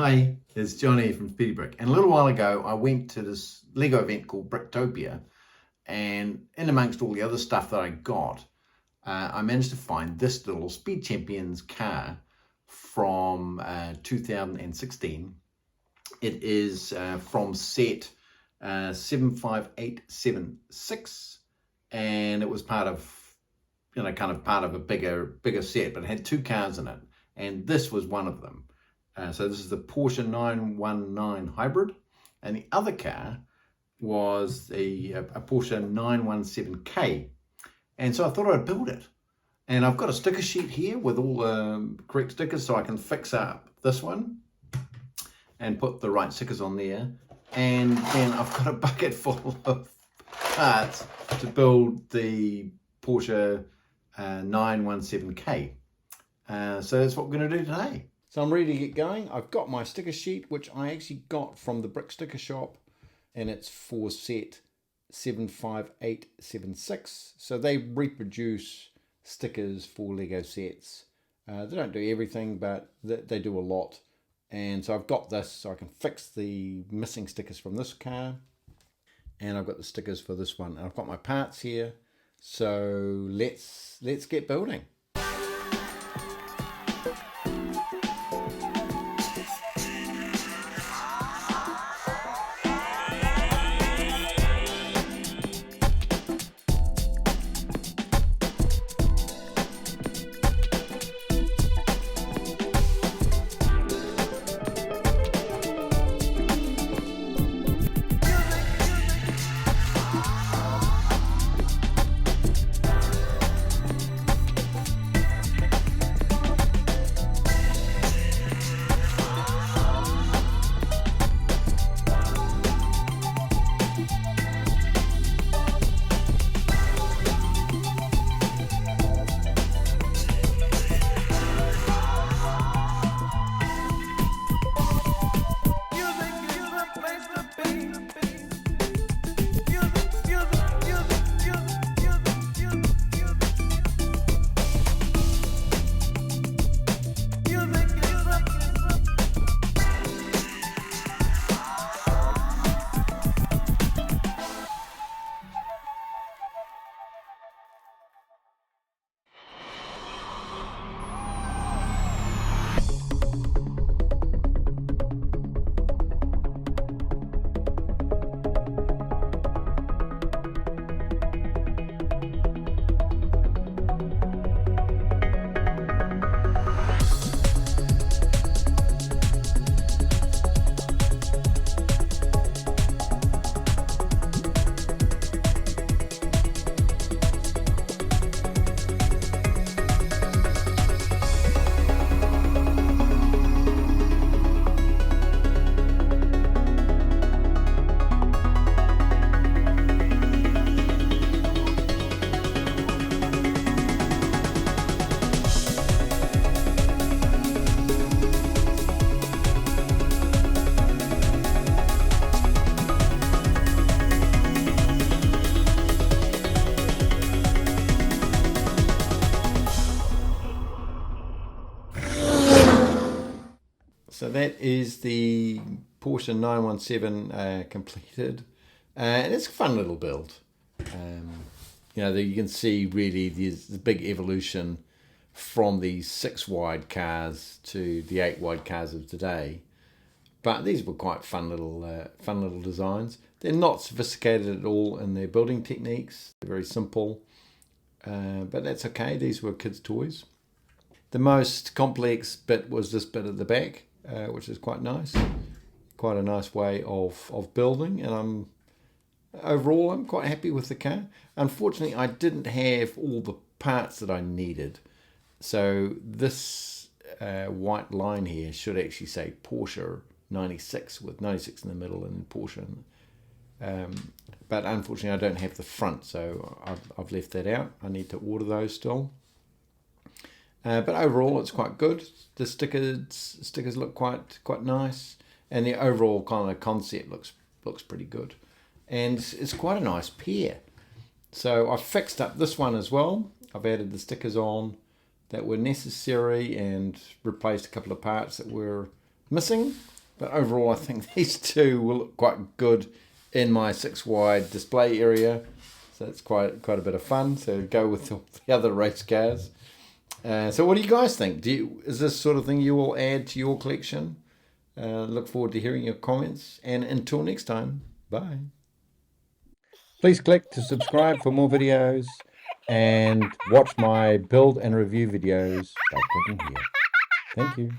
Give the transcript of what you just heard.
Hi, it's Johnny from Speedy Brick. And a little while ago, I went to this Lego event called Bricktopia, and in amongst all the other stuff that I got, I managed to find this little Speed Champions car from 2016. It is from set 75876, and it was part of, kind of part of a bigger set, but it had two cars in it, and this was one of them. So this is the Porsche 919 hybrid, and the other car was a Porsche 917K. And so I thought I'd build it. And I've got a sticker sheet here with all the correct stickers, so I can fix up this one and put the right stickers on there. And then I've got a bucket full of parts to build the Porsche 917K. So that's what we're going to do today. So I'm ready to get going. I've got my sticker sheet, which I actually got from the Brick Sticker Shop, and it's for set 75876. So they reproduce stickers for Lego sets. They don't do everything, but they do a lot. And so I've got this so I can fix the missing stickers from this car. And I've got the stickers for this one. And I've got my parts here. So let's get building. So that is the Porsche 917 completed, and it's a fun little build. You can see really there's the big evolution from these 6 wide cars to the 8 wide cars of today. But these were quite fun little designs. They're not sophisticated at all in their building techniques. They're very simple, but that's okay. These were kids' toys. The most complex bit was this bit at the back, which is quite nice. Quite a nice way of building, and overall I'm quite happy with the car. Unfortunately, I didn't have all the parts that I needed. So this white line here should actually say Porsche 96 with 96 in the middle and Porsche. But unfortunately, I don't have the front, so I've left that out. I need to order those still. But overall, it's quite good. The stickers look quite nice, and the overall kind of concept looks pretty good. And it's quite a nice pair. So I've fixed up this one as well. I've added the stickers on that were necessary and replaced a couple of parts that were missing. But overall, I think these two will look quite good in my 6-wide display area. So it's quite a bit of fun. So go with the other race cars. So what do you guys think? Is this sort of thing you will add to your collection? Look forward to hearing your comments. And until next time, bye. Please click to subscribe for more videos and watch my build and review videos by clicking here. Thank you.